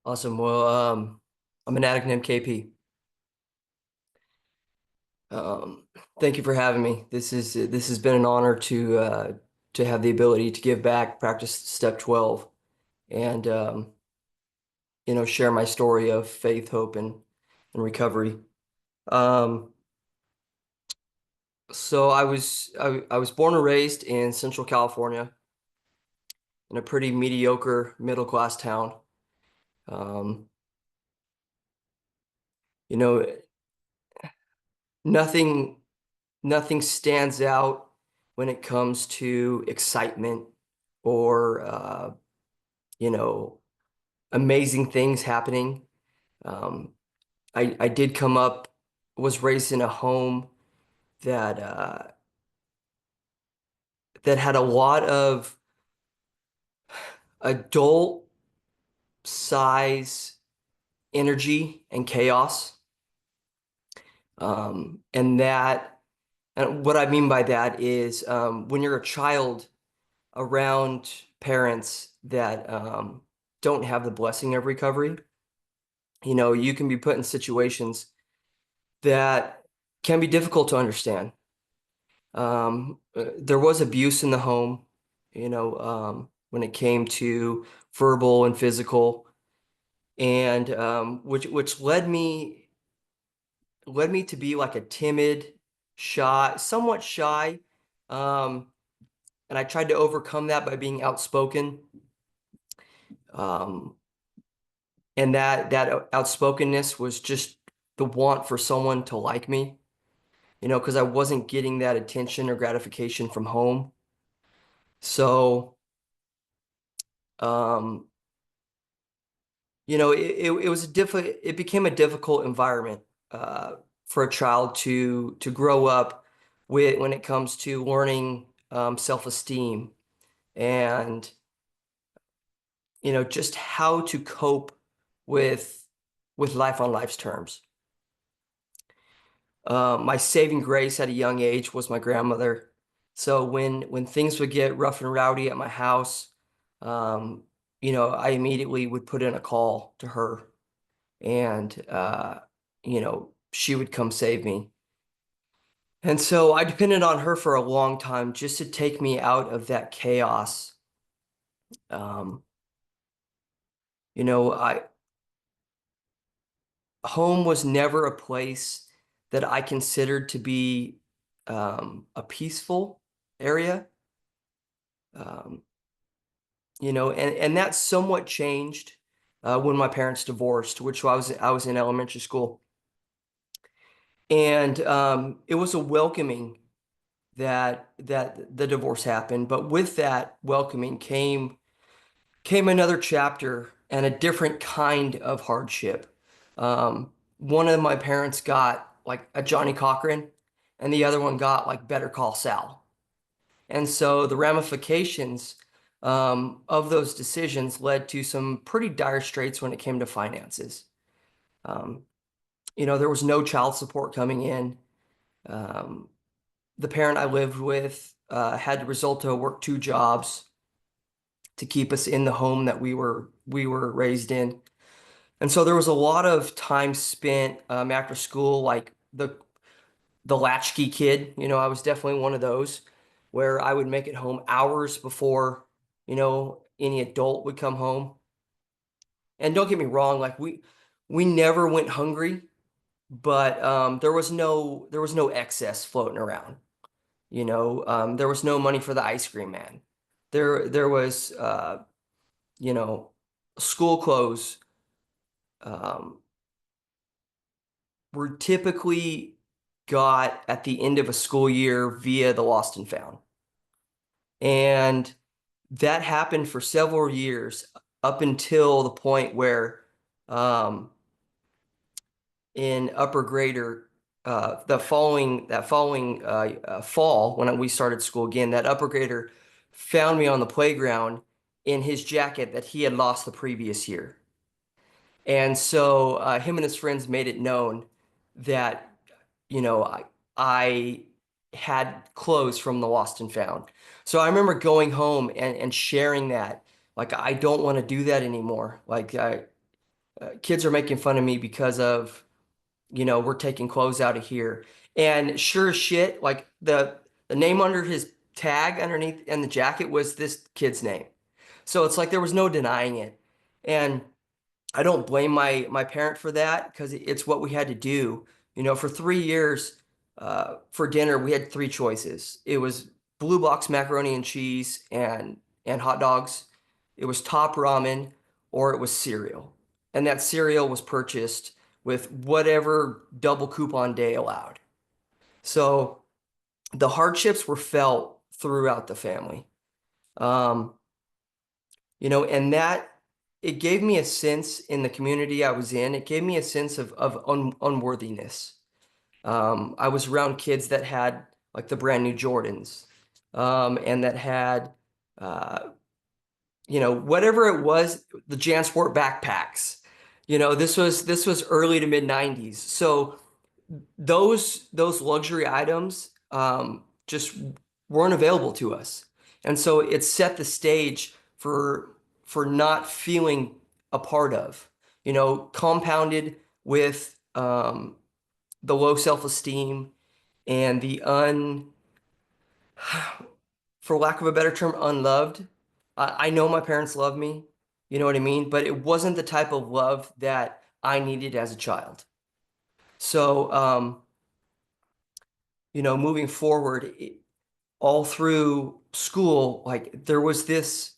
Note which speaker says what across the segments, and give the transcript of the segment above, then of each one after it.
Speaker 1: Awesome. Well, I'm an addict named KP. Um, Thank you for having me. This has been an honor to have the ability to give back, practice step 12, and share my story of faith, hope, and recovery. Um, I was born and raised in Central California in a pretty mediocre middle class town. Um, you know, nothing nothing stands out when it comes to excitement or you know, amazing things happening. Um, I did come up, was raised in a home that that had a lot of adult size energy and chaos. And that, and what I mean by that is when you're a child around parents that don't have the blessing of recovery, you can be put in situations that can be difficult to understand. There was abuse in the home, when it came to verbal and physical, and which led me to be like a timid, shy, somewhat shy, um, and I tried to overcome that by being outspoken. Um, and that outspokenness was just the want for someone to like me, because I wasn't getting that attention or gratification from home. So, um, it was it became a difficult environment for a child to grow up with when it comes to learning self-esteem and just how to cope with life on life's terms. My saving grace at a young age was my grandmother. So when things would get rough and rowdy at my house, um, I immediately would put in a call to her, and she would come save me. And so I depended on her for a long time just to take me out of that chaos. Um, I home was never a place that I considered to be a peaceful area. Um, and that somewhat changed when my parents divorced, which I was in elementary school, and it was a welcoming that the divorce happened. But with that welcoming came another chapter and a different kind of hardship. One of my parents got like a Johnny Cochran, and the other one got like Better Call Sal. And so the ramifications of those decisions led to some pretty dire straits when it came to finances. Um, there was no child support coming in. Um, the parent I lived with had to resort to work two jobs to keep us in the home that we were raised in. And so there was a lot of time spent after school, like the latchkey kid. I was definitely one of those where I would make it home hours before, any adult would come home. And don't get me wrong, like we never went hungry, but there was no excess floating around. There was no money for the ice cream man. There was you know, school clothes um, were typically got at the end of a school year via the Lost and Found. And that happened for several years up until the point where um, in upper grader, that following fall, when we started school again, that upper grader found me on the playground in his jacket that he had lost the previous year. And so him and his friends made it known that, I had clothes from the Lost and Found. So I remember going home and sharing that. Like, I don't want to do that anymore. Like, kids are making fun of me because of, we're taking clothes out of here. And sure as shit, like the name under his tag underneath and the jacket was this kid's name. So it's like there was no denying it. And I don't blame my parent for that because it's what we had to do. For 3 years, for dinner, we had three choices. It was Blue Box macaroni and cheese and hot dogs. It was Top Ramen, or it was cereal. And that cereal was purchased with whatever double coupon day allowed. So the hardships were felt throughout the family. Um, and that it gave me a sense in the community I was in, it gave me a sense of unworthiness. I was around kids that had like the brand new Jordans, and that had, uh, whatever it was, the JanSport backpacks. This was early to mid 90s. So those luxury items just weren't available to us. And so it set the stage for not feeling a part of, compounded with the low self-esteem and the for lack of a better term, unloved. I know my parents love me, you know what I mean? But it wasn't the type of love that I needed as a child. So, moving forward, all through school, like there was this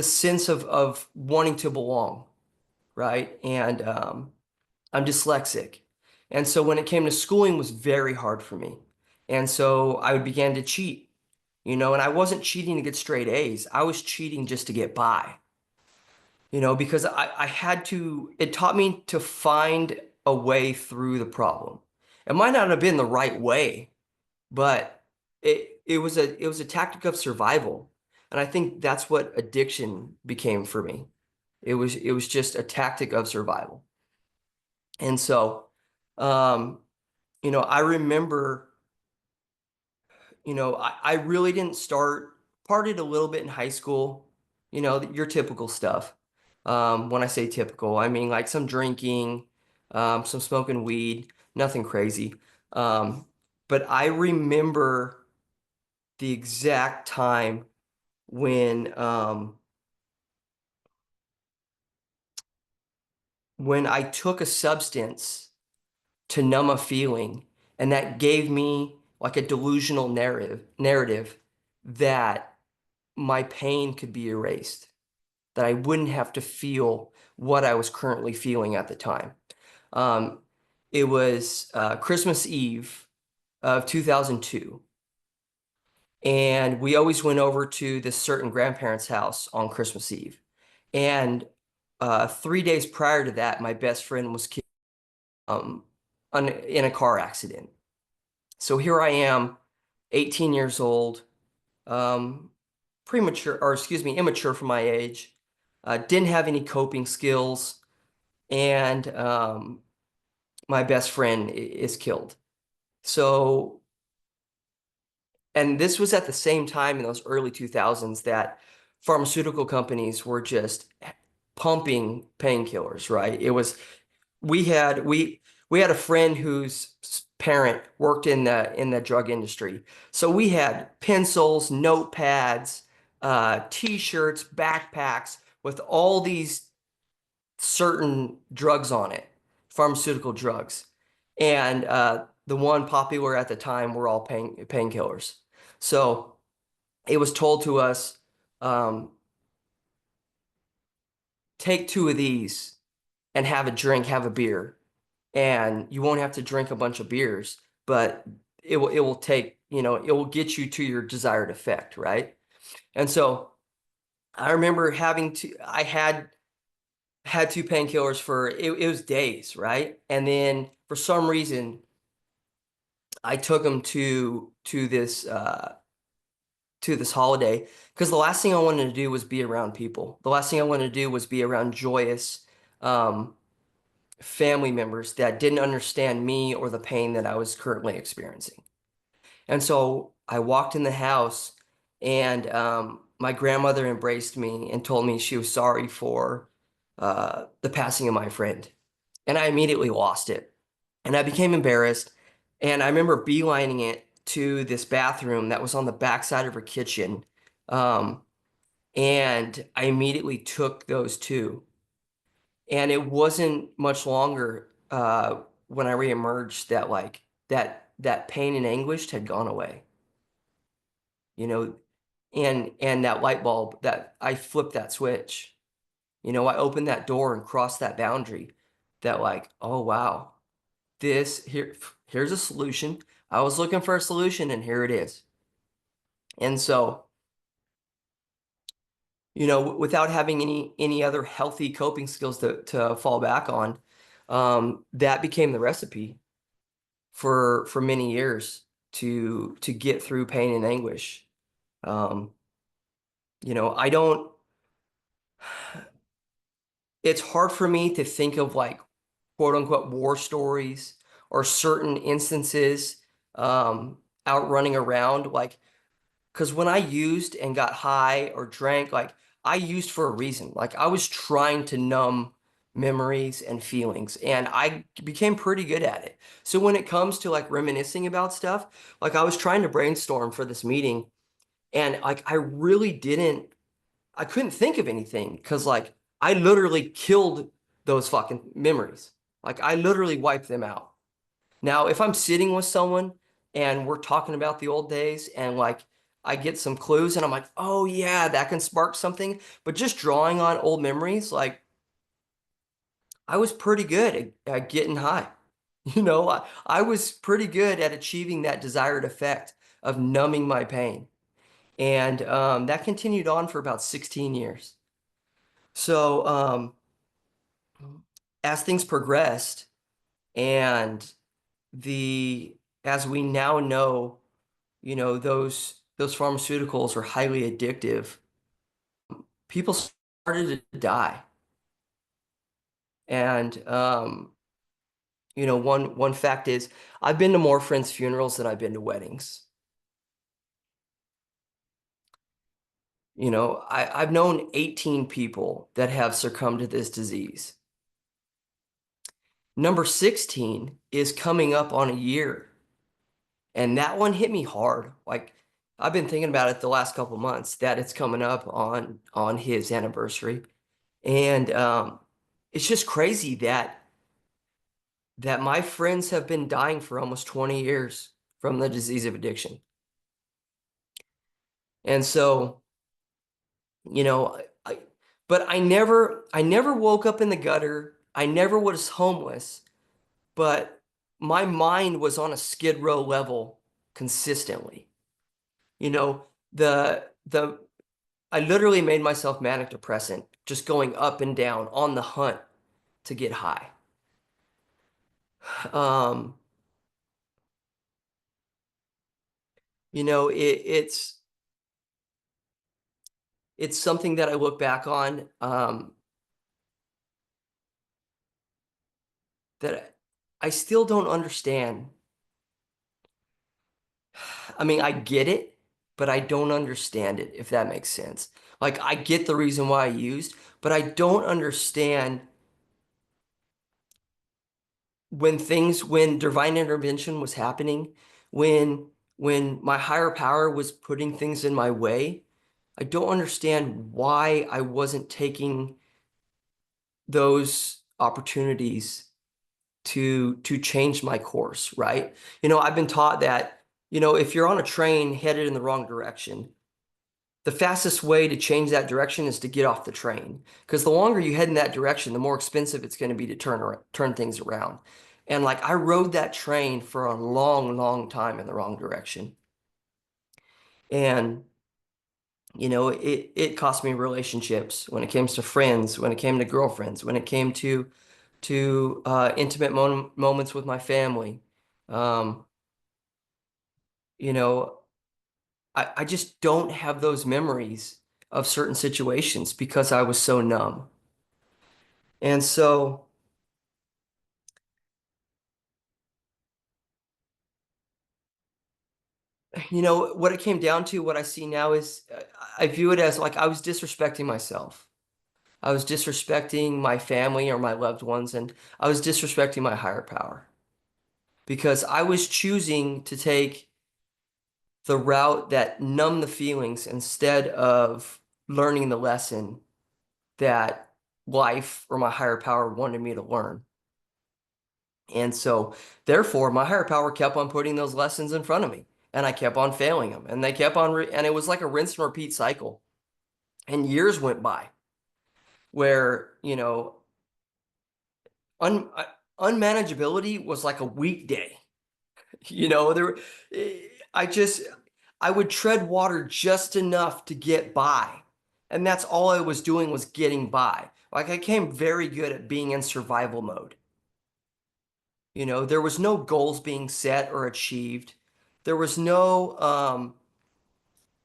Speaker 1: sense of wanting to belong, right? And I'm dyslexic, and so when it came to schooling, was very hard for me, and so I began to cheat, and I wasn't cheating to get straight A's. I was cheating just to get by, because I had to. It taught me to find a way through the problem. It might not have been the right way, but it was a tactic of survival. And I think that's what addiction became for me. It was just a tactic of survival. And so, um, I remember, I really didn't start, partied a little bit in high school, your typical stuff. When I say typical, I mean like some drinking, some smoking weed, nothing crazy. But I remember the exact time when I took a substance to numb a feeling, and that gave me like a delusional narrative that my pain could be erased, that I wouldn't have to feel what I was currently feeling at the time. Um, it was Christmas Eve of 2002. And we always went over to this certain grandparent's house on Christmas Eve. And 3 days prior to that, my best friend was killed um, in a car accident. So here I am, 18 years old, um, premature, or excuse me, immature for my age, didn't have any coping skills, and my best friend is killed. So, and this was at the same time in those early 2000s that pharmaceutical companies were just pumping painkillers, right? It was we had a friend whose parent worked in the drug industry. So we had pencils, notepads, t-shirts, backpacks with all these certain drugs on it, pharmaceutical drugs. And the one popular at the time were all painkillers. So it was told to us, um, take two of these and have a drink, have a beer, and you won't have to drink a bunch of beers, but it will take, it will get you to your desired effect, right? And so I remember I had two painkillers for it was days, right? And then for some reason I took them to this holiday because the last thing I wanted to do was be around people. The last thing I wanted to do was be around joyous um, family members that didn't understand me or the pain that I was currently experiencing. And so I walked in the house, and my grandmother embraced me and told me she was sorry for the passing of my friend, and I immediately lost it. And I became embarrassed. And I remember beelining it to this bathroom that was on the backside of her kitchen. Um, and I immediately took those two. And it wasn't much longer when I reemerged that that pain and anguish had gone away, you know, and that light bulb that I flipped that switch, I opened that door and crossed that boundary that like, oh wow, here's a solution. I was looking for a solution and here it is. And so, without having any other healthy coping skills to fall back on, that became the recipe for many years to get through pain and anguish. Um, I don't, it's hard for me to think of like quote unquote war stories or certain instances out running around like because when I used and got high or drank, like I used for a reason. Like I was trying to numb memories and feelings, and I became pretty good at it. So when it comes to like reminiscing about stuff, like I was trying to brainstorm for this meeting, and like I couldn't think of anything because like I literally killed those fucking memories. Like I literally wiped them out. Now, if I'm sitting with someone and we're talking about the old days and like I get some clues and I'm like, oh yeah, that can spark something. But just drawing on old memories, like I was pretty good at getting high. I was pretty good at achieving that desired effect of numbing my pain. And that continued on for about 16 years. So as things progressed and the as we now know, those pharmaceuticals are highly addictive. People started to die. And one fact is I've been to more friends' funerals than I've been to weddings. I've known 18 people that have succumbed to this disease. Number 16 is coming up on a year. And that one hit me hard. Like I've been thinking about it the last couple months that it's coming up on his anniversary. And it's just crazy that my friends have been dying for almost 20 years from the disease of addiction. And so, you know, but I never woke up in the gutter. I never was homeless, but my mind was on a skid row level consistently. You know, the I literally made myself manic depressant, just going up and down on the hunt to get high. Um, it's something that I look back on that I still don't understand. I mean, I get it, but I don't understand it, if that makes sense. Like, I get the reason why I used, but I don't understand when divine intervention was happening, when when my higher power was putting things in my way. I don't understand why I wasn't taking those opportunities to change my course, right? I've been taught that, if you're on a train headed in the wrong direction, the fastest way to change that direction is to get off the train. Because the longer you head in that direction, the more expensive it's going to be to turn things around. And like I rode that train for a long, long time in the wrong direction. And it cost me relationships when it came to friends, when it came to girlfriends, when it came to intimate moments with my family. Um, you know, I just don't have those memories of certain situations because I was so numb. And so, what it came down to, what I see now is I view it as like I was disrespecting myself. I was disrespecting my family or my loved ones, and I was disrespecting my higher power because I was choosing to take the route that numbed the feelings instead of learning the lesson that life or my higher power wanted me to learn. And so, therefore, my higher power kept on putting those lessons in front of me, and I kept on failing them, and they kept on, and it was like a rinse and repeat cycle. And years went by where, un unmanageability was like a weekday. You know, there, eh, I just, I would tread water just enough to get by. And that's all I was doing was getting by. Like I became very good at being in survival mode. There was no goals being set or achieved. There was no,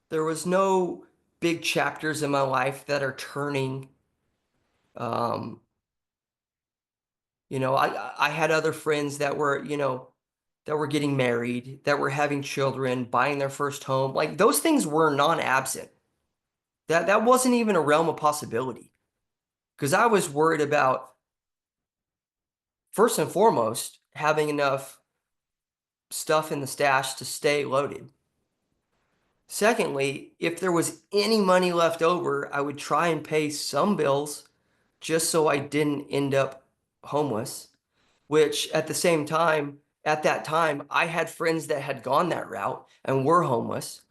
Speaker 1: there was no big chapters in my life that are turning. Um, I had other friends that were, that were getting married, that were having children, buying their first home. Like those things were non-absent. That wasn't even a realm of possibility because I was worried about first and foremost having enough stuff in the stash to stay loaded. Secondly, if there was any money left over, I would try and pay some bills just so I didn't end up homeless, which at that time, I had friends that had gone that route and were homeless.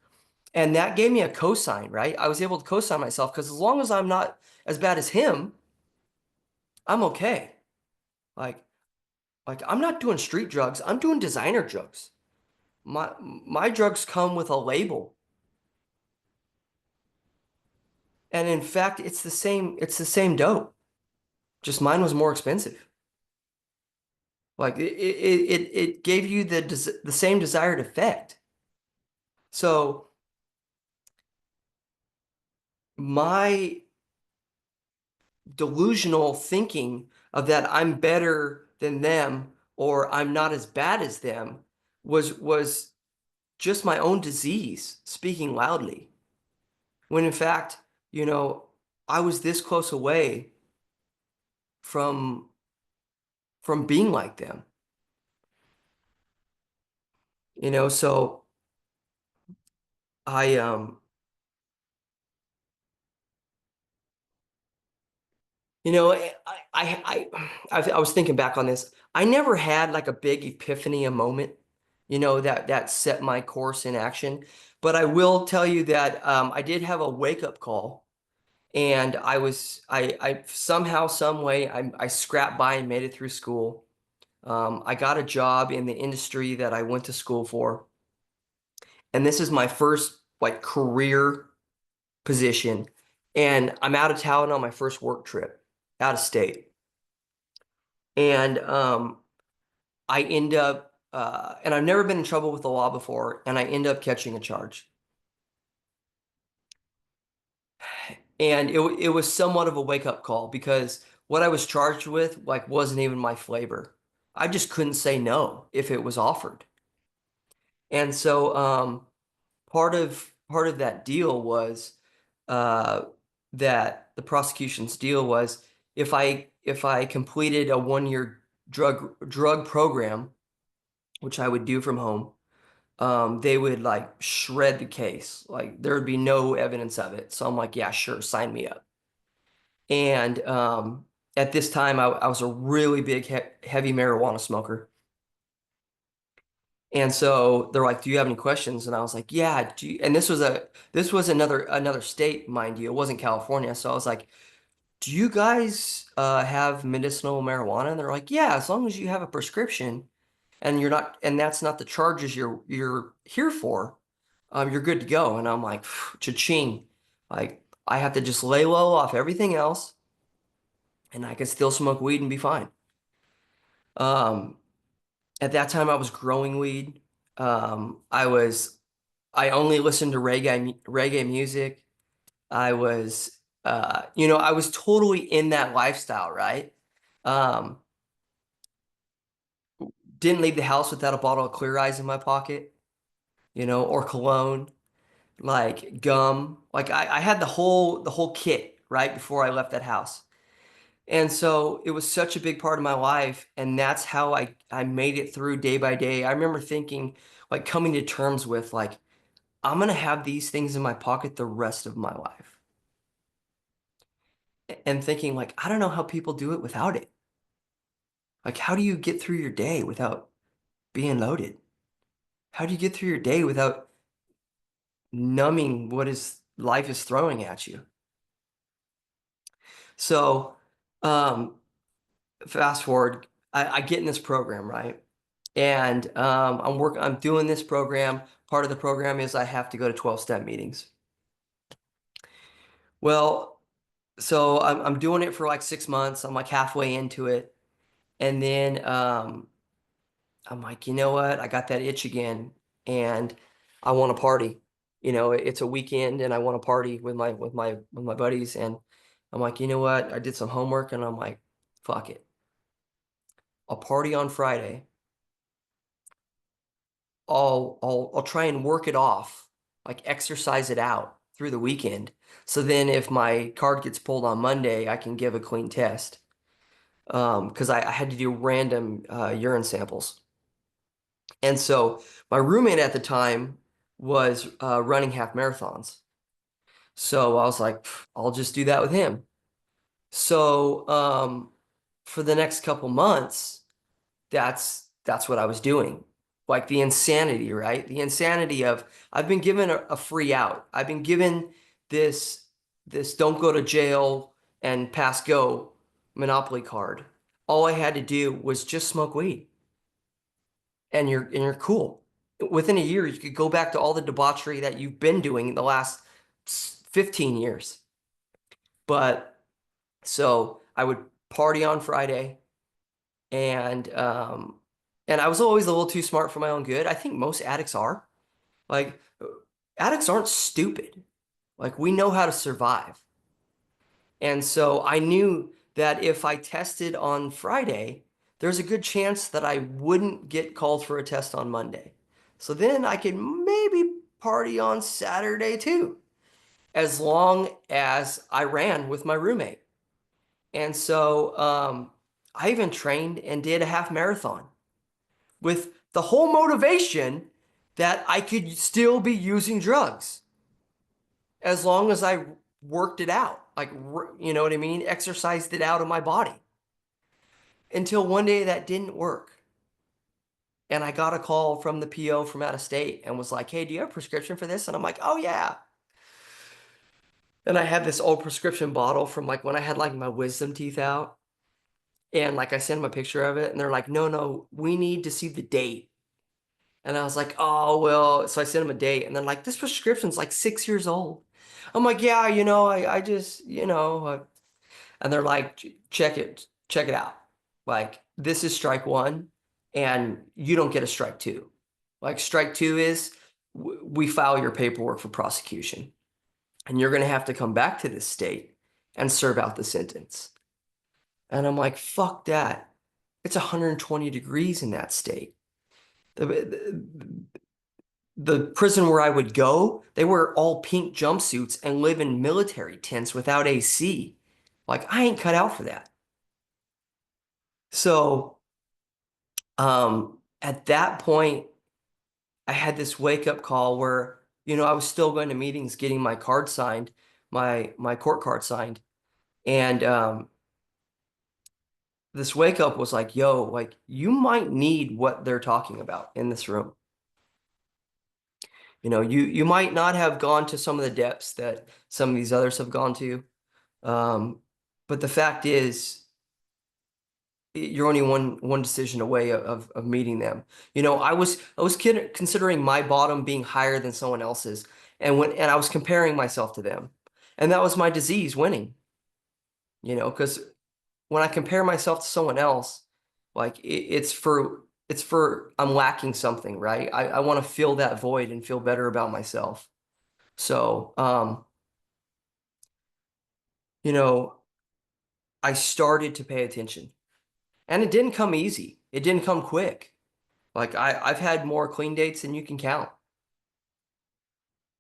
Speaker 1: And that gave me a cosign, right? I was able to cosign myself because as long as I'm not as bad as him, I'm okay. Like, like I'm not doing street drugs. I'm doing designer drugs. My drugs come with a label. And in fact, it's the same dope. Just mine was more expensive. Like it gave you the same desired effect. So my delusional thinking of that I'm better than them or I'm not as bad as them was just my own disease speaking loudly. When in fact, you know, I was this close away from being like them. So I you know, I was thinking back on this. I never had like a big epiphany, a moment, that set my course in action. But I will tell you that I did have a wake up call, and I somehow, some way, I scrapped by and made it through school. I got a job in the industry that I went to school for, and this is my first like career position, and I'm out of town on my first work trip, out of state. And I end up, and I've never been in trouble with the law before, and I end up catching a charge. And it was somewhat of a wake up call because what I was charged with like wasn't even my flavor. I just couldn't say no if it was offered. And so part of that deal was uh, that the prosecution's deal was if I completed a 1 year drug program, which I would do from home, they would like shred the case. Like there would be no evidence of it. So I'm like, yeah, sure, sign me up. And at this time, I was a really big heavy marijuana smoker. And so they're like, "Do you have any questions?" And I was like, "Yeah." And this was another state, mind you. It wasn't California. So I was like, "Do you guys have medicinal marijuana?" And they're like, "Yeah, as long as you have a prescription and that's not the charges you're here for, you're good to go." And I'm like, "Cha-ching!" Like I have to just lay low off everything else, and I can still smoke weed and be fine. Um, at that time, I was growing weed. I only listened to reggae music. I was, I was totally in that lifestyle, right? Um, didn't leave the house without a bottle of Clear Eyes in my pocket, or cologne, like gum. Like I had the whole kit, right before I left that house. And so it was such a big part of my life, and that's how I made it through day by day. I remember thinking, like coming to terms with like, I'm gonna have these things in my pocket the rest of my life. And thinking like, I don't know how people do it without it. Like, how do you get through your day without being loaded? How do you get through your day without numbing what is life is throwing at you? So, um, fast forward, I get in this program, right? And I'm doing this program. Part of the program is I have to go to 12-step meetings. Well, so I'm doing it for like 6 months. I'm like halfway into it. And then I'm like, you know what? I got that itch again and I want to party. It's a weekend and I want to party with my buddies. And I'm like, you know what? I did some homework and I'm like, fuck it. I'll party on Friday. I'll try and work it off, like exercise it out through the weekend. So then if my card gets pulled on Monday, I can give a clean test. Because I had to do random urine samples. And so my roommate at the time was running half marathons. So I was like, I'll just do that with him. So for the next couple months, that's what I was doing. Like the insanity, right? The insanity of I've been given a free out. I've been given this this don't go to jail and pass go Monopoly card. All I had to do was just smoke weed and you're cool. Within a year, you could go back to all the debauchery that you've been doing in the last 15 years. But so I would party on Friday and and I was always a little too smart for my own good. I think most addicts are. Like addicts aren't stupid. Like we know how to survive. And so I knew that if I tested on Friday, there's a good chance that I wouldn't get called for a test on Monday. So then I could maybe party on Saturday too, as long as I ran with my roommate. And so I even trained and did a half marathon with the whole motivation that I could still be using drugs as long as I worked it out. Like, you know what I mean? Exercised it out of my body until one day that didn't work. And I got a call from the PO from out of state and was like, hey, do you have a prescription for this? And I'm like, oh, yeah. And I had this old prescription bottle from like when I had like my wisdom teeth out. And like I sent them a picture of it and they're like, no, no, we need to see the date. And I was like, oh, well, so I sent them a date and then like, this prescription's like 6 years old. I'm like, yeah, I just, and they're like, check it out. Like, this is strike one and you don't get a strike two. Like, strike two is we file your paperwork for prosecution and you're going to have to come back to this state and serve out the sentence. And I'm like, fuck that. It's 120 degrees in that state. The prison where I would go, they wear all pink jumpsuits and live in military tents without AC. Like, I ain't cut out for that. So, at that point, I had this wake up call where, I was still going to meetings, getting my card signed, my court card signed. And this wake up was like, yo, like you might need what they're talking about in this room. You might not have gone to some of the depths that some of these others have gone to. But the fact is, you're only one decision away of meeting them. I was considering my bottom being higher than someone else's, and I was comparing myself to them, and that was my disease winning. Because when I compare myself to someone else, like it's for I'm lacking something, right? I want to fill that void and feel better about myself. So, you know, I started to pay attention. And it didn't come easy. It didn't come quick. Like I've had more clean dates than you can count.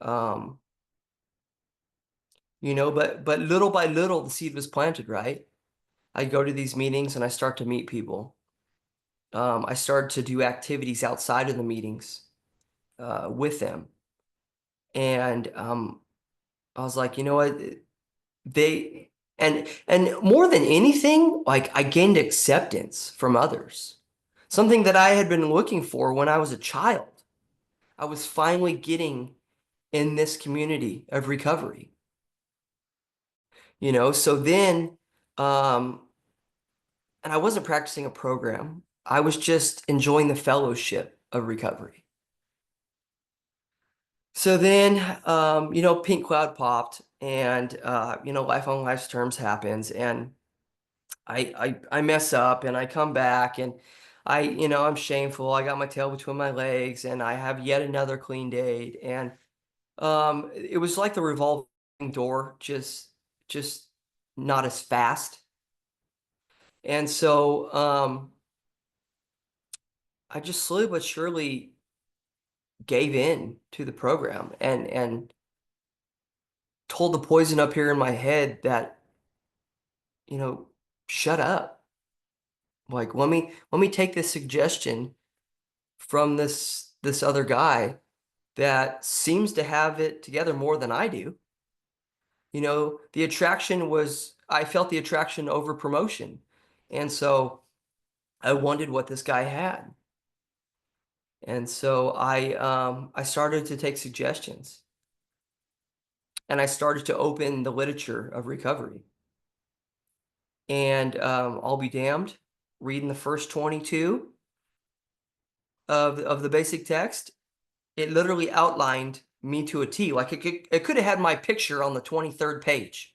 Speaker 1: Um, but little by little the seed was planted, right? I go to these meetings and I start to meet people. I started to do activities outside of the meetings with them. And I was like, you know what? They and more than anything, like I gained acceptance from others. Something that I had been looking for when I was a child. I was finally getting in this community of recovery. So then um and I wasn't practicing a program. I was just enjoying the fellowship of recovery. So then, Pink Cloud popped and, life on life's terms happens and I mess up and I come back and I'm shameful. I got my tail between my legs and I have yet another clean date. And, it was like the revolving door, just not as fast. And so, I just slowly but surely gave in to the program and told the poison up here in my head that, you know, shut up. Like, let me take this suggestion from this other guy that seems to have it together more than I do. The attraction was, I felt the attraction over promotion. And so I wondered what this guy had. And so I started to take suggestions and I started to open the literature of recovery. And I'll be damned, reading the first 22 of the basic text, it literally outlined me to a T. Like it could have had my picture on the 23rd page,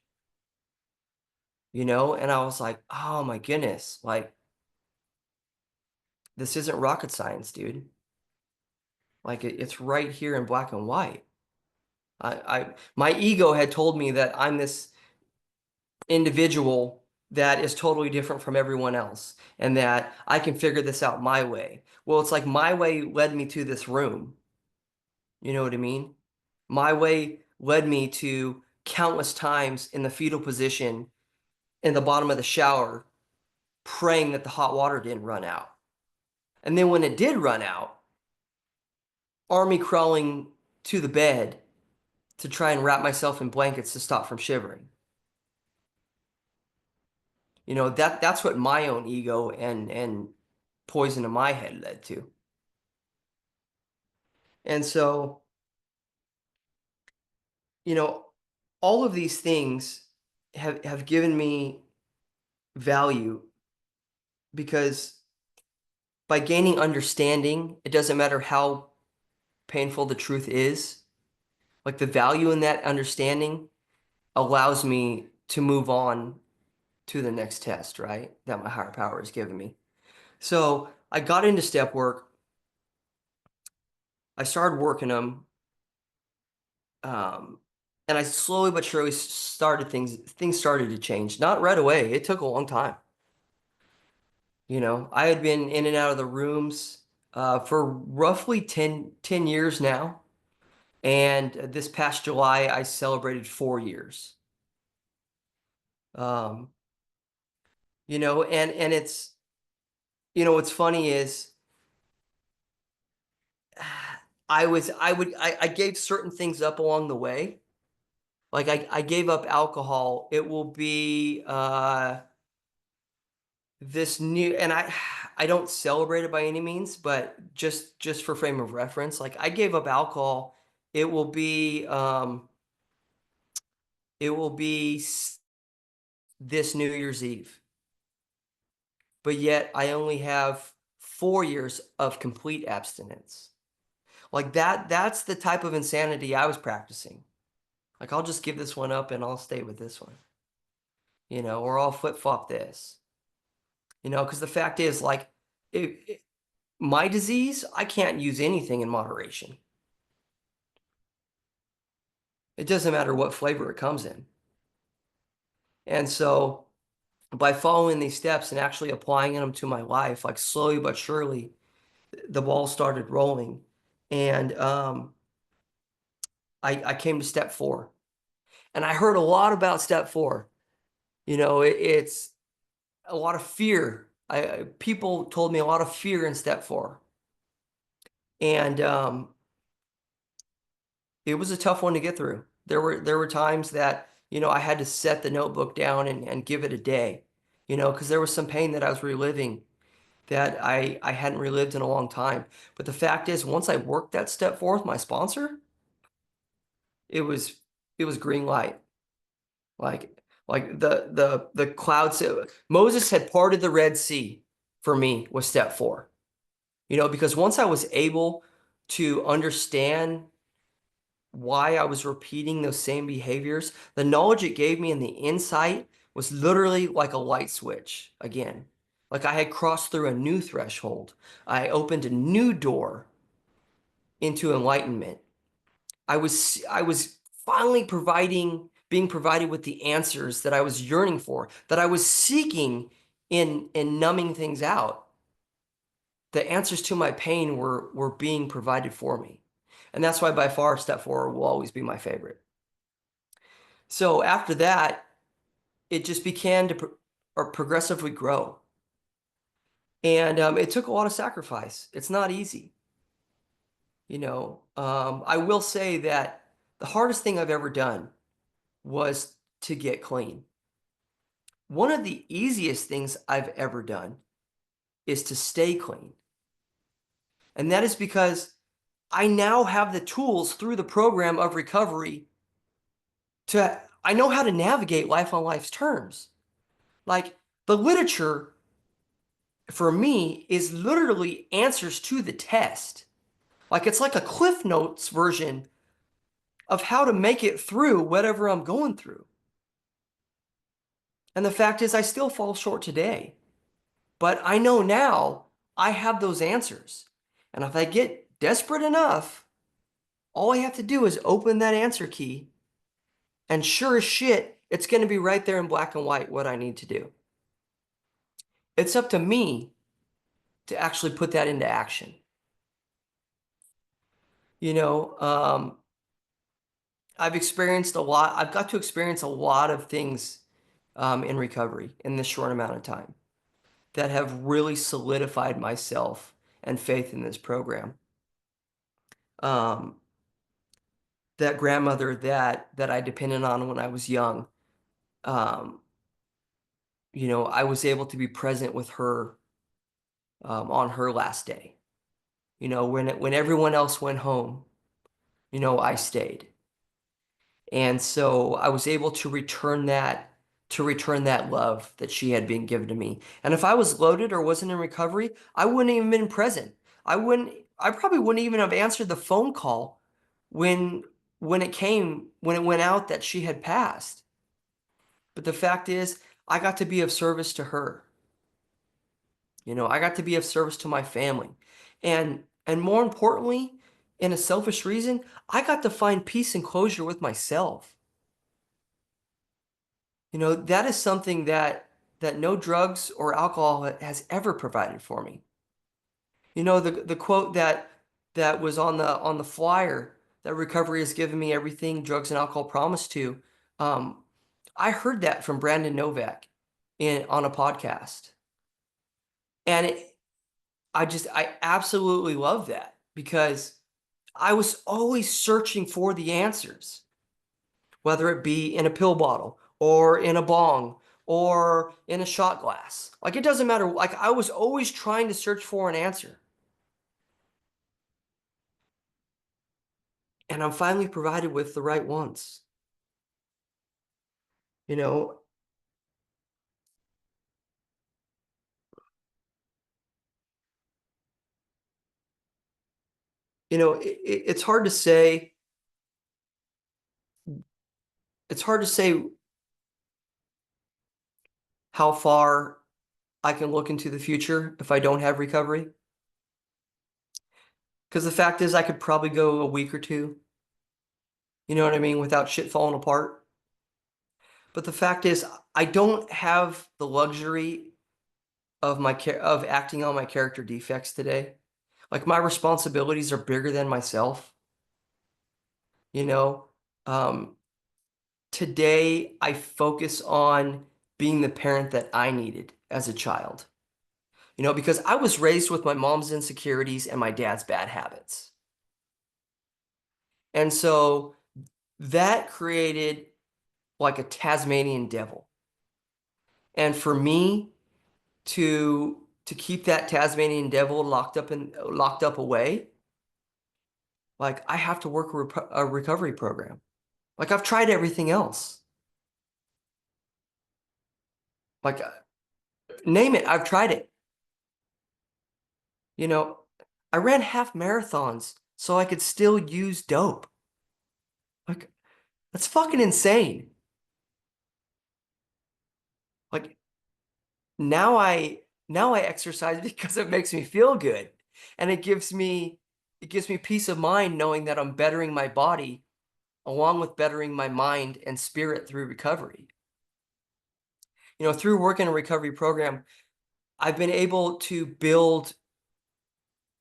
Speaker 1: and I was like, oh my goodness, like this isn't rocket science, dude. Like it's right here in black and white. My ego had told me that I'm this individual that is totally different from everyone else and that I can figure this out my way. Well, it's like my way led me to this room. You know what I mean? My way led me to countless times in the fetal position in the bottom of the shower, praying that the hot water didn't run out. And then when it did run out, army crawling to the bed to try and wrap myself in blankets to stop from shivering. That's what my own ego and poison in my head led to. And so, you know, all of these things have given me value because by gaining understanding, it doesn't matter how painful the truth is, like the value in that understanding allows me to move on to the next test, right? That my higher power has given me. So I got into step work. I started working them. And I slowly but surely started things started to change. Not right away. It took a long time. I had been in and out of the rooms for roughly 10 years now. And this past July, I celebrated 4 years. Um, and it's, what's funny is I gave certain things up along the way. Like I gave up alcohol. It will be this new, and I don't celebrate it by any means, but just for frame of reference, like I gave up alcohol. It will be this New Year's Eve, but yet I only have 4 years of complete abstinence. Like that's the type of insanity I was practicing. Like I'll just give this one up and I'll stay with this one, or I'll flip-flop this, because the fact is like my disease, I can't use anything in moderation. It doesn't matter what flavor it comes in. And so by following these steps and actually applying them to my life, like slowly but surely, the ball started rolling. And I came to step 4. And I heard a lot about step four. It's a lot of fear. People told me a lot of fear in step four. And it was a tough one to get through. There were times that, I had to set the notebook down and give it a day, because there was some pain that I was reliving that I hadn't relived in a long time. But the fact is, once I worked that step four with my sponsor, it was it was green light. Like the clouds. Moses had parted the Red Sea for me with step four. Because once I was able to understand why I was repeating those same behaviors, the knowledge it gave me and the insight was literally like a light switch again. Like I had crossed through a new threshold. I opened a new door into enlightenment. I was finally being provided with the answers that I was yearning for, that I was seeking in numbing things out. The answers to my pain were being provided for me. And that's why by far step four will always be my favorite. So after that, it just began to or progressively grow. And it took a lot of sacrifice. It's not easy. I will say that the hardest thing I've ever done was to get clean. One of the easiest things I've ever done is to stay clean. And that is because I now have the tools through the program of recovery I know how to navigate life on life's terms. Like the literature for me is literally answers to the test. Like it's like a Cliff Notes version of how to make it through whatever I'm going through. And the fact is, I still fall short today. But I know now I have those answers. And if I get desperate enough, all I have to do is open that answer key. And sure as shit, it's going to be right there in black and white what I need to do. It's up to me to actually put that into action. You know, I've experienced a lot. I've got to experience a lot of things in recovery in this short amount of time that have really solidified myself and faith in this program. That grandmother that I depended on when I was young, um, I was able to be present with her on her last day. When everyone else went home, I stayed. And so I was able to return that love that she had been given to me. And if I was loaded or wasn't in recovery, I wouldn't even been present. I probably wouldn't even have answered the phone call when when it went out that she had passed. But the fact is, I got to be of service to her. I got to be of service to my family. And more importantly, in a selfish reason, I got to find peace and closure with myself. That is something that no drugs or alcohol has ever provided for me. The quote that was on the flyer that recovery has given me everything drugs and alcohol promise to. I heard that from Brandon Novak on a podcast. And I absolutely love that because I was always searching for the answers, whether it be in a pill bottle or in a bong or in a shot glass. Like it doesn't matter. Like I was always trying to search for an answer. And I'm finally provided with the right ones. You know, it's hard to say. It's hard to say how far I can look into the future if I don't have recovery. Because the fact is, I could probably go a week or two, you know what I mean, without shit falling apart. But the fact is, I don't have the luxury of acting on my character defects today. Like my responsibilities are bigger than myself. You know, um, today I focus on being the parent that I needed as a child. Because I was raised with my mom's insecurities and my dad's bad habits. And so that created like a Tasmanian devil. And for me to keep that Tasmanian devil locked up away, like I have to work a recovery program. Like I've tried everything else. Like name it, I've tried it. You know, I ran half marathons so I could still use dope. Like that's fucking insane. Like now I now I exercise because it makes me feel good. And it gives me peace of mind knowing that I'm bettering my body along with bettering my mind and spirit through recovery. Through working a recovery program, I've been able to build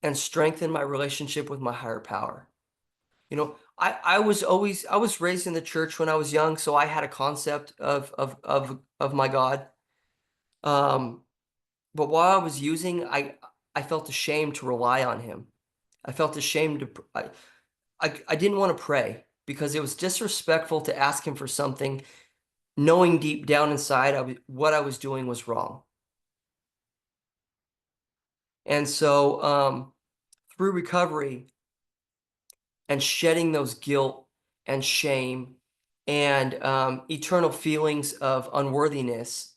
Speaker 1: and strengthen my relationship with my higher power. I was raised in the church when I was young, so I had a concept of my God. Um, but while I was using, I felt ashamed to rely on him. I felt ashamed I didn't want to pray because it was disrespectful to ask him for something, knowing deep down inside what I was doing was wrong. And so through recovery and shedding those guilt and shame and eternal feelings of unworthiness,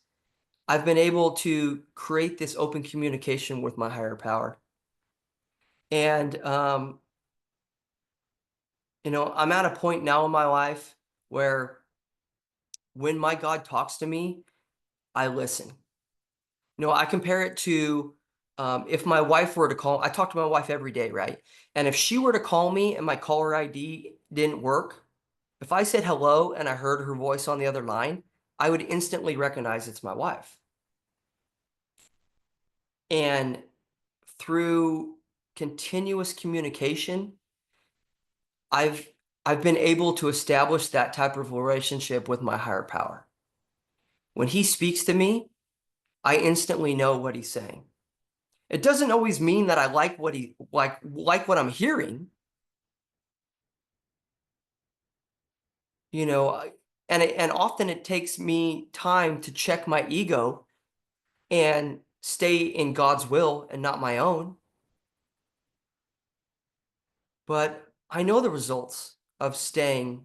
Speaker 1: I've been able to create this open communication with my higher power. And, I'm at a point now in my life where when my God talks to me, I listen. I compare it to if my wife were to call, I talk to my wife every day, right? And if she were to call me and my caller ID didn't work, if I said hello and I heard her voice on the other line, I would instantly recognize it's my wife. And through continuous communication, I've I've been able to establish that type of relationship with my higher power. When he speaks to me, I instantly know what he's saying. It doesn't always mean that I like what he like what I'm hearing, you know, and often it takes me time to check my ego and stay in God's will and not my own. But I know the results of staying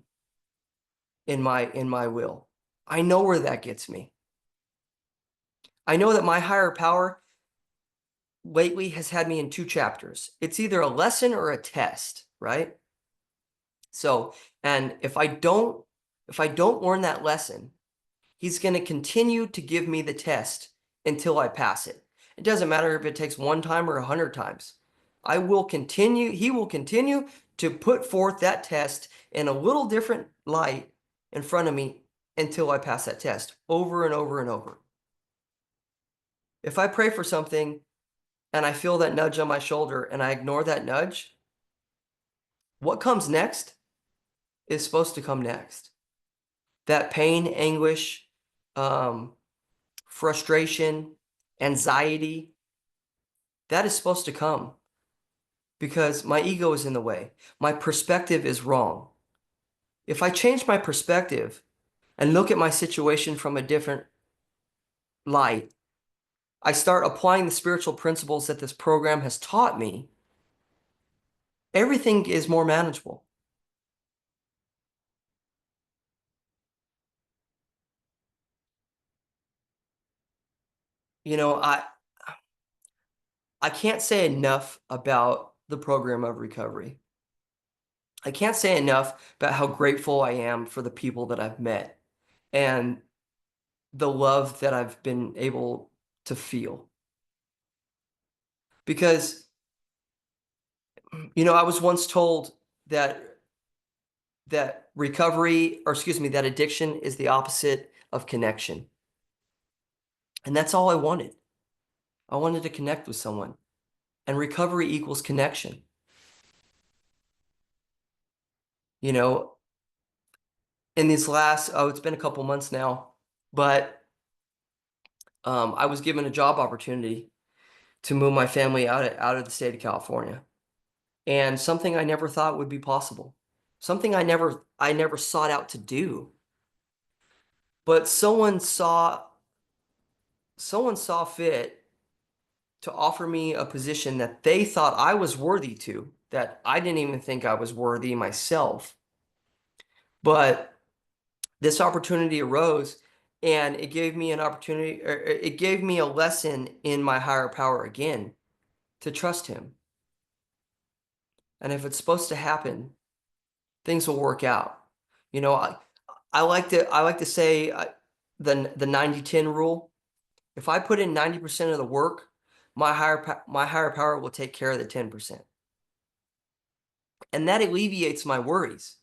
Speaker 1: in my will. I know where that gets me. I know that my higher power lately has had me in two chapters. It's either a lesson or a test, right? So, and if I don't learn that lesson, he's going to continue to give me the test until I pass it. It doesn't matter if it takes one time or 100 times. He will continue to put forth that test in a little different light in front of me until I pass that test over and over and over. If I pray for something and I feel that nudge on my shoulder and I ignore that nudge, what comes next is supposed to come next. That pain, anguish, um, frustration, anxiety, that is supposed to come because my ego is in the way. My perspective is wrong. If I change my perspective and look at my situation from a different light, I start applying the spiritual principles that this program has taught me, everything is more manageable. You know, I can't say enough about the program of recovery. I can't say enough about how grateful I am for the people that I've met and the love that I've been able to feel. Because, I was once told that recovery, or excuse me, that addiction is the opposite of connection. And that's all I wanted. I wanted to connect with someone. And recovery equals connection. You know, in these last, oh, it's been a couple months now, but I was given a job opportunity to move my family out of the state of California, and something I never thought would be possible, something I never sought out to do, but someone saw fit to offer me a position that they thought I was worthy to, that I didn't even think I was worthy myself. But this opportunity arose, and it gave me an opportunity, or it gave me a lesson in my higher power again, to trust him. And if it's supposed to happen, things will work out. You know, I like to say the 90-10 rule. If I put in 90% of the work, my higher power will take care of the 10%. And that alleviates my worries.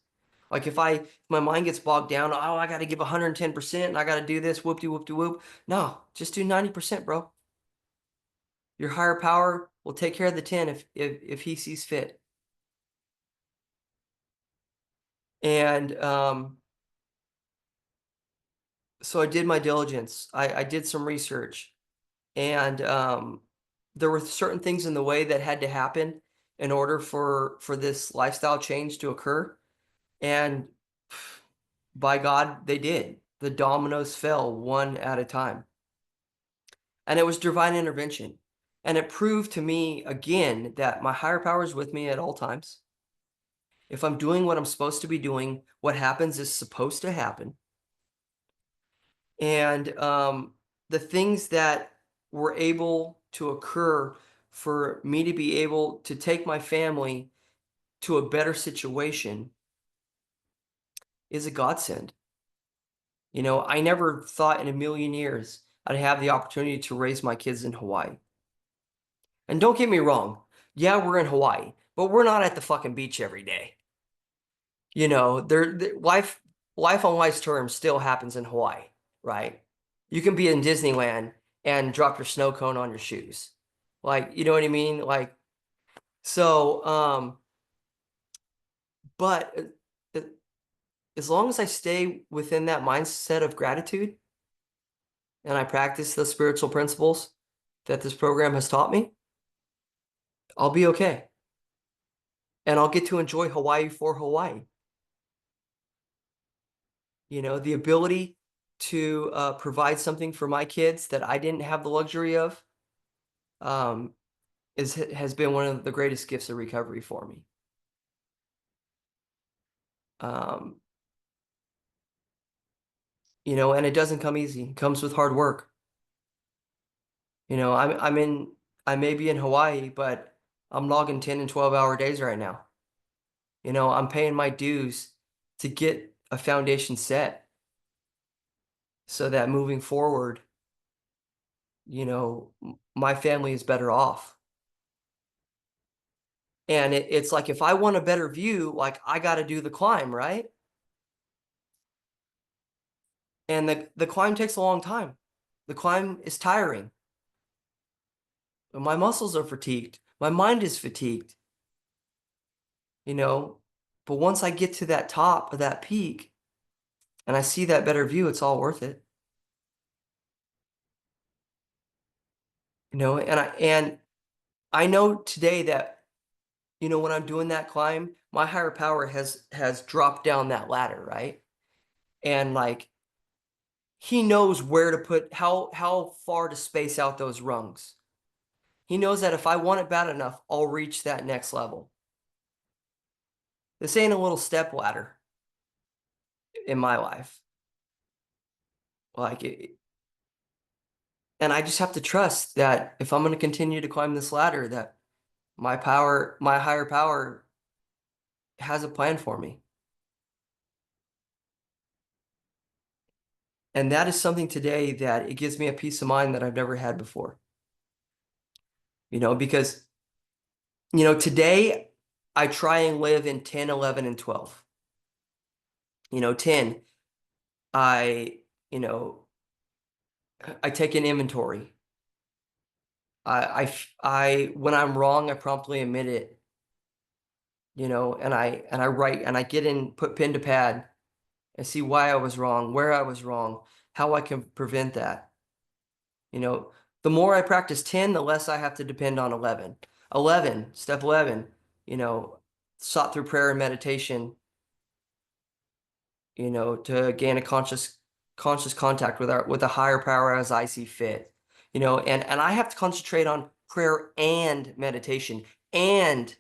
Speaker 1: Like if my mind gets bogged down, oh, I got to give 110% and I got to do this, whoop de whoop de whoop. No, just do 90%, bro. Your higher power will take care of the 10 if he sees fit. And so I did my diligence. I did some research, and there were certain things in the way that had to happen in order for this lifestyle change to occur. And by God, they did. The dominoes fell one at a time. And it was divine intervention. And it proved to me again that my higher power is with me at all times. If I'm doing what I'm supposed to be doing, what happens is supposed to happen. And the things that were able to occur for me to be able to take my family to a better situation is a godsend. You know, I never thought in a million years I'd have the opportunity to raise my kids in Hawaii. And don't get me wrong, yeah, we're in Hawaii, but we're not at the fucking beach every day. You know, life on life's terms still happens in Hawaii, right? You can be in Disneyland and drop your snow cone on your shoes. Like, you know what I mean? Like, so, but as long as I stay within that mindset of gratitude and I practice the spiritual principles that this program has taught me, I'll be okay. And I'll get to enjoy Hawaii for Hawaii. You know, the ability to provide something for my kids that I didn't have the luxury of um, has been one of the greatest gifts of recovery for me. Um, you know, and it doesn't come easy. It comes with hard work. You know, I may be in Hawaii, but I'm logging 10 and 12-hour days right now. You know, I'm paying my dues to get a foundation set so that moving forward, you know, my family is better off. And it's like, if I want a better view, like I got to do the climb, right? And the climb takes a long time. The climb is tiring. My muscles are fatigued. My mind is fatigued, you know. But once I get to that top of that peak and I see that better view, it's all worth it. You know, and I know today that, you know, when I'm doing that climb, my higher power has dropped down that ladder, right? And like he knows where to put how far to space out those rungs. He knows that if I want it bad enough, I'll reach that next level. This ain't a little step ladder in my life. Like it, and I just have to trust that if I'm going to continue to climb this ladder, that my higher power has a plan for me. And that is something today that it gives me a peace of mind that I've never had before. You know, because, you know, today I try and live in 10, 11, and 12. You know, 10, I, you know, I take an inventory. When I'm wrong, I promptly admit it, you know, and I write and I get in, put pen to pad and see why I was wrong, where I was wrong, how I can prevent that. You know, the more I practice 10, the less I have to depend on 11. 11, step 11, you know, sought through prayer and meditation, you know, to gain a conscious contact with a higher power as I see fit. You know, and I have to concentrate on prayer and meditation. And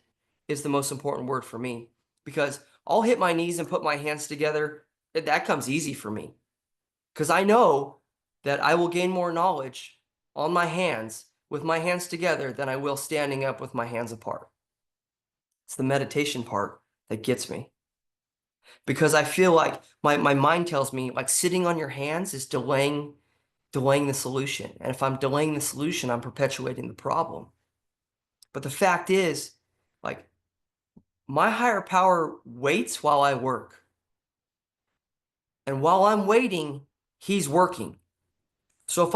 Speaker 1: is the most important word for me, because I'll hit my knees and put my hands together. That comes easy for me because I know that I will gain more knowledge on my hands with my hands together than I will standing up with my hands apart. It's the meditation part that gets me, because I feel like my mind tells me like sitting on your hands is delaying the solution. And if I'm delaying the solution, I'm perpetuating the problem. But the fact is, like, my higher power waits while I work. And while I'm waiting, he's working. So if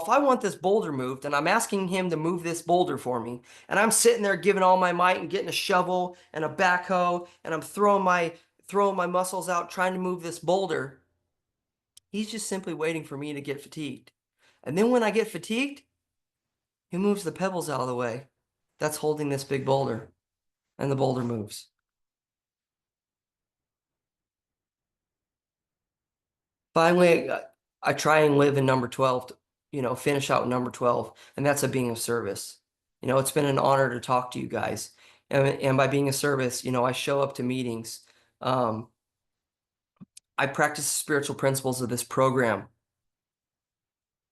Speaker 1: I want this boulder moved and I'm asking him to move this boulder for me, and I'm sitting there giving all my might and getting a shovel and a backhoe and I'm throwing my muscles out trying to move this boulder, he's just simply waiting for me to get fatigued. And then when I get fatigued, he moves the pebbles out of the way that's holding this big boulder, and the boulder moves. Finally, I try and live in number 12, you know, finish out number 12, and that's a being of service. You know, it's been an honor to talk to you guys. And by being of service, you know, I show up to meetings. Um, I practice the spiritual principles of this program,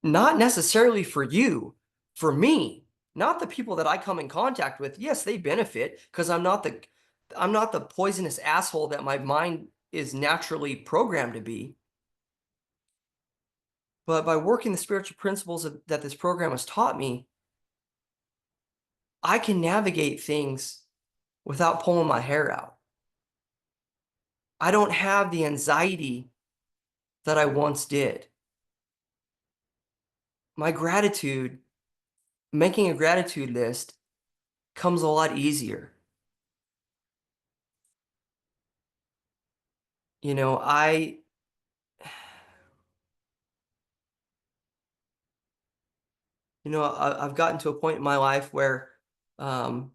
Speaker 1: not necessarily for you, for me, not the people that I come in contact with. Yes, they benefit because I'm not the poisonous asshole that my mind is naturally programmed to be. But by working the spiritual principles that this program has taught me, I can navigate things without pulling my hair out. I don't have the anxiety that I once did. My gratitude, making a gratitude list comes a lot easier. You know, I've gotten to a point in my life um,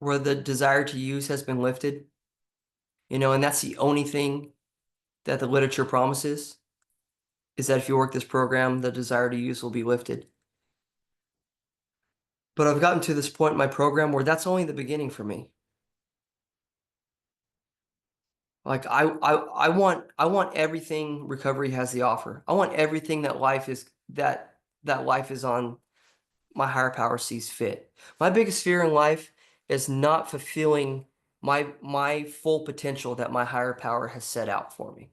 Speaker 1: where the desire to use has been lifted, you know, and that's the only thing that the literature promises, is that if you work this program, the desire to use will be lifted. But I've gotten to this point in my program where that's only the beginning for me. Like I want everything recovery has to offer. I want everything that life is on my higher power sees fit. My biggest fear in life is not fulfilling my full potential that my higher power has set out for me.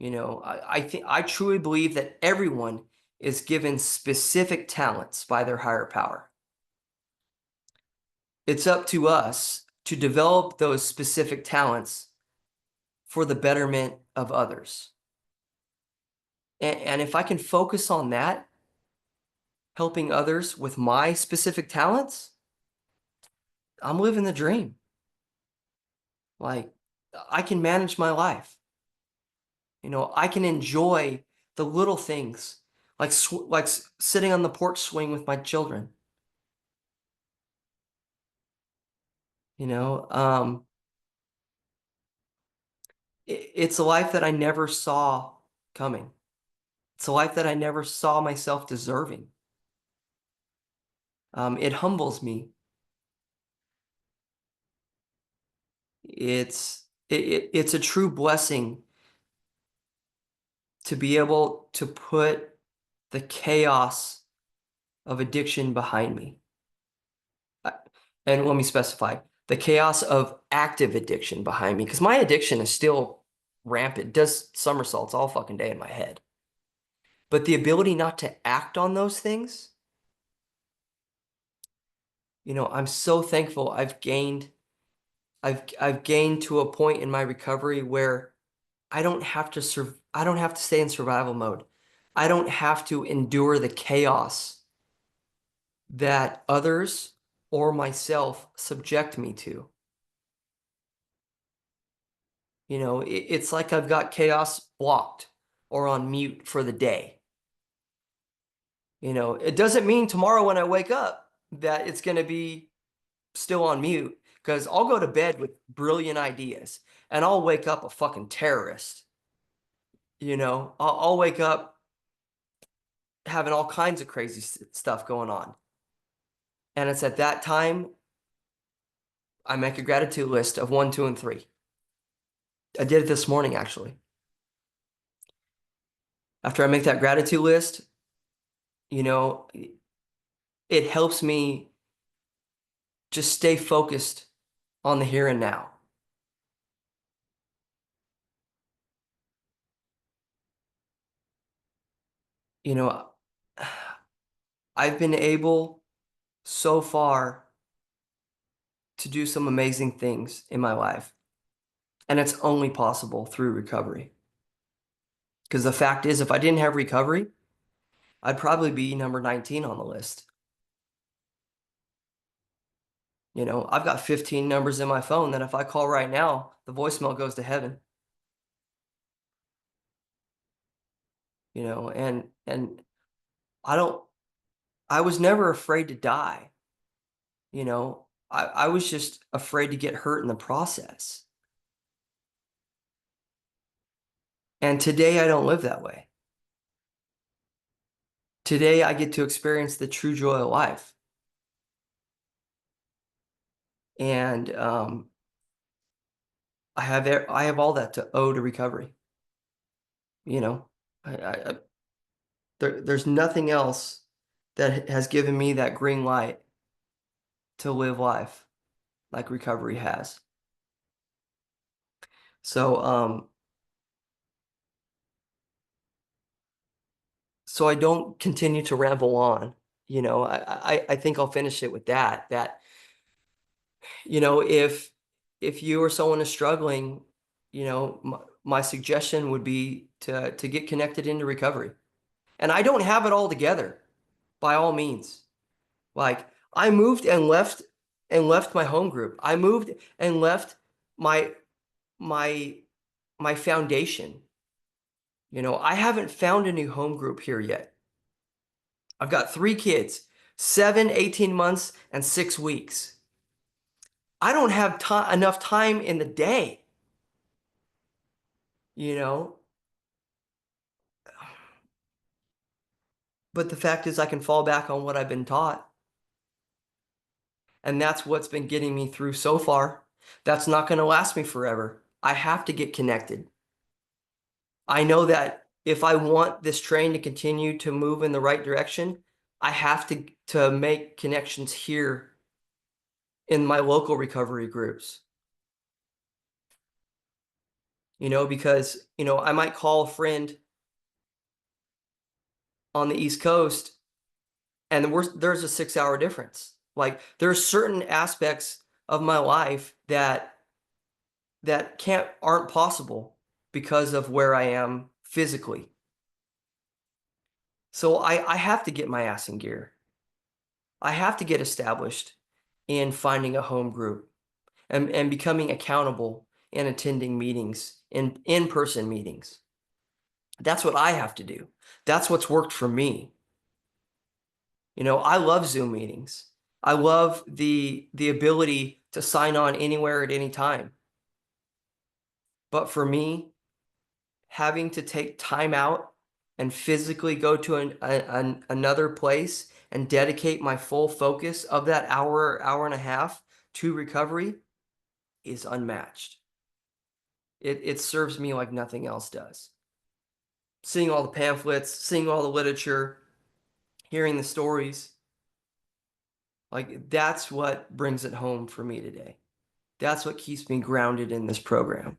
Speaker 1: You know, I think I truly believe that everyone is given specific talents by their higher power. It's up to us to develop those specific talents for the betterment of others. And if I can focus on that, helping others with my specific talents, I'm living the dream. Like, I can manage my life. You know, I can enjoy the little things, like sitting on the porch swing with my children. You know, it's a life that I never saw coming. It's a life that I never saw myself deserving. It humbles me. It's a true blessing to be able to put the chaos of addiction behind me. Uh, And let me specify the chaos of active addiction behind me, because my addiction is still rampant, does somersaults all fucking day in my head. But the ability not to act on those things, you know, I'm so thankful I've gained to a point in my recovery where I don't have to stay in survival mode. I don't have to endure the chaos that others or myself subject me to. You know, it's like I've got chaos blocked or on mute for the day. You know, it doesn't mean tomorrow when I wake up that it's going to be still on mute, because I'll go to bed with brilliant ideas and I'll wake up a fucking terrorist. You know, I'll wake up having all kinds of crazy stuff going on. And it's at that time I make a gratitude list of 1, 2, and 3. I did it this morning, actually. After I make that gratitude list, you know, it helps me just stay focused on the here and now. You know, I've been able so far to do some amazing things in my life, and it's only possible through recovery. Because the fact is, if I didn't have recovery, I'd probably be number 19 on the list. You know, I've got 15 numbers in my phone that if I call right now, the voicemail goes to heaven. You know, and I don't I was never afraid to die. You know, I was just afraid to get hurt in the process. And today I don't live that way. Today I get to experience the true joy of life. And I have all that to owe to recovery. You know, there's nothing else that has given me that green light to live life like recovery has. So so I don't continue to ramble on. You know, I think I'll finish it with that, you know, if you or someone is struggling, you know, my suggestion would be to get connected into recovery. And I don't have it all together, by all means. Like, I moved and left my home group. I moved and left my my my foundation. You know, I haven't found a new home group here yet. I've got 3 kids, 7, 18 months, and 6 weeks. I don't have enough time in the day, you know. But the fact is I can fall back on what I've been taught. And that's what's been getting me through so far. That's not going to last me forever. I have to get connected. I know that if I want this train to continue to move in the right direction, I have to make connections here in my local recovery groups. You know, because, you know, I might call a friend on the East Coast and there's a 6-hour difference. Like, there's certain aspects of my life that aren't possible because of where I am physically. So I have to get my ass in gear. I have to get established in finding a home group and becoming accountable and attending meetings, in-person meetings. That's what I have to do. That's what's worked for me. You know, I love Zoom meetings. I love the ability to sign on anywhere at any time. But for me, having to take time out and physically go to another place and dedicate my full focus of that hour, hour and a half to recovery is unmatched. It serves me like nothing else does. Seeing all the pamphlets, seeing all the literature, hearing the stories, like that's what brings it home for me today. That's what keeps me grounded in this program.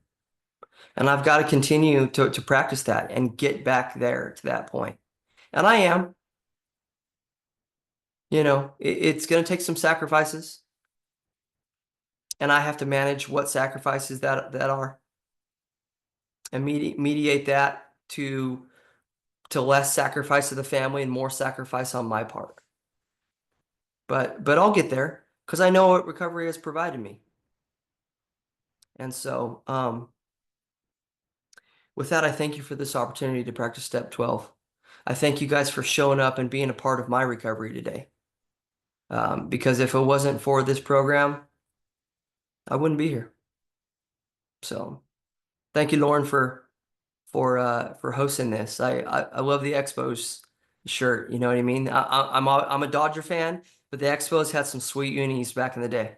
Speaker 1: And I've got to continue to practice that and get back there to that point. And I am, you know, it's going to take some sacrifices. And I have to manage what sacrifices that are and mediate that to less sacrifice of the family and more sacrifice on my part. But I'll get there because I know what recovery has provided me. And so with that, I thank you for this opportunity to practice step 12. I thank you guys for showing up and being a part of my recovery today. Because if it wasn't for this program, I wouldn't be here. So thank you, Lauren, for hosting this. I love the Expos shirt. You know what I mean? I'm a Dodger fan, but the Expos had some sweet unis back in the day.